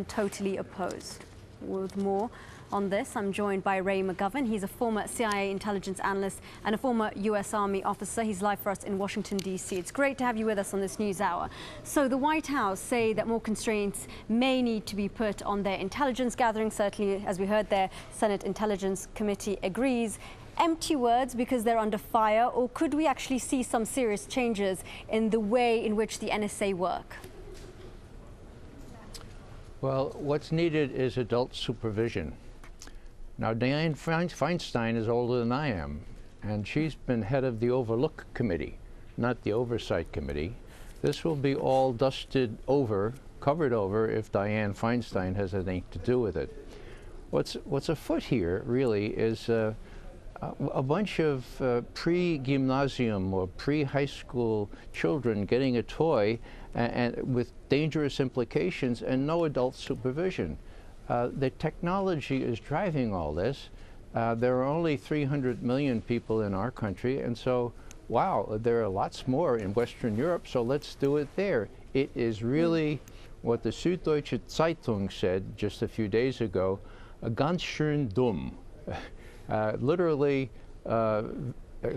totally opposed. With more on this, I'm joined by Ray McGovern. He's a former CIA intelligence analyst and a former U.S. Army officer. He's live for us in Washington, D.C. It's great to have you with us on this news hour. So the White House say that more constraints may need to be put on their intelligence gathering. Certainly, as we heard there, Senate Intelligence Committee agrees. Empty words because they're under fire, or could we actually see some serious changes in the way in which the NSA work? Well, what's needed is adult supervision. Now, Dianne Feinstein is older than I am, and she's been head of the Overlook Committee, not the Oversight Committee. This will be all dusted over, covered over, if Dianne Feinstein has anything to do with it. What's afoot here, really, is a bunch of pre-gymnasium or pre-high school children getting a toy and with dangerous implications and no adult supervision. The technology is driving all this. There are only 300 million people in our country, and so, wow, there are lots more in Western Europe, so let's do it there. It is really what the Süddeutsche Zeitung said just a few days ago, ganz schön dumm. Literally,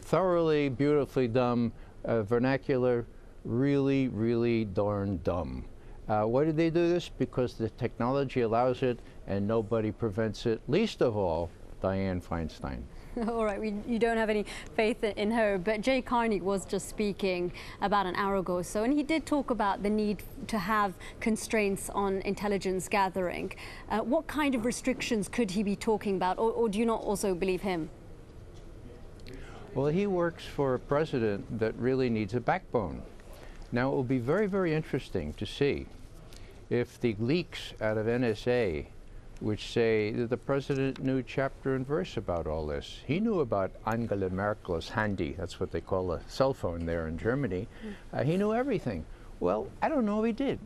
thoroughly, beautifully dumb, vernacular, really, really darn dumb. Why did they do this? Because the technology allows it and nobody prevents it, least of all, Dianne Feinstein. All right, you don't have any faith in her, but Jay Carney was just speaking about an hour ago or so, and he did talk about the need to have constraints on intelligence gathering. What kind of restrictions could he be talking about, or do you not also believe him? Well, he works for a president that really needs a backbone. Now, it will be very, very interesting to see if the leaks out of NSA, which say that the president knew chapter and verse about all this. He knew about Angela Merkel's handy, that's what they call a cell phone there in Germany. He knew everything. Well, I don't know if he did.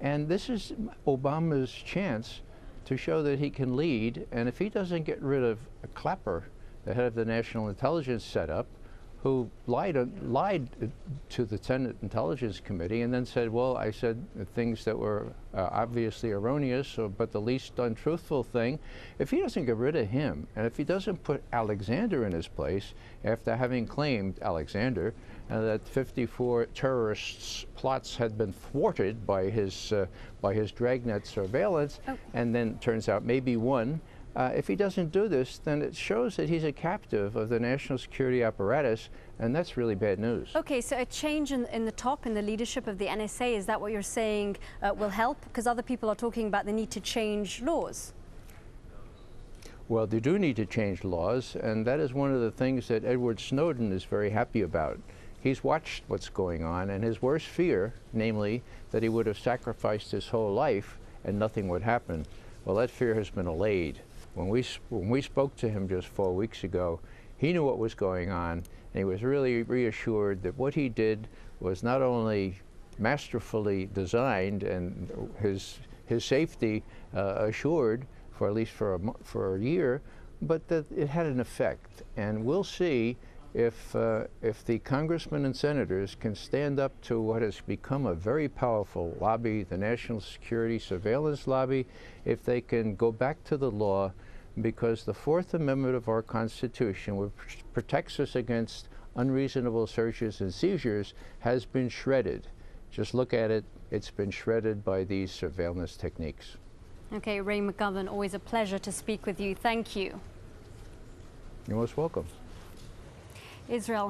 And this is Obama's chance to show that he can lead, and if he doesn't get rid of Clapper, the head of the National Intelligence Setup, who lied to the Senate Intelligence Committee and then said, well, I said things that were obviously erroneous, but the least untruthful thing. If he doesn't get rid of him, and if he doesn't put Alexander in his place, after having claimed Alexander, that 54 terrorists' plots had been thwarted by his dragnet surveillance, and then turns out maybe one, if he doesn't do this, then it shows that he's a captive of the national security apparatus, and that's really bad news. Okay, so a change in the top, in the leadership of the NSA, is that what you're saying will help? Because other people are talking about the need to change laws. Well, they do need to change laws, and that is one of the things that Edward Snowden is very happy about. He's watched what's going on, and his worst fear, namely that he would have sacrificed his whole life and nothing would happen, well, that fear has been allayed. When we spoke to him just 4 weeks ago, he knew what was going on, and he was really reassured that what he did was not only masterfully designed and his safety assured for at least for a year, but that it had an effect. And we'll see if the congressmen and senators can stand up to what has become a very powerful lobby, the National Security Surveillance Lobby, if they can go back to the law, because the Fourth Amendment of our Constitution, which protects us against unreasonable searches and seizures, has been shredded. Just look at it, it's been shredded by these surveillance techniques. Okay, Ray McGovern, always a pleasure to speak with you. Thank you. You're most welcome. Israel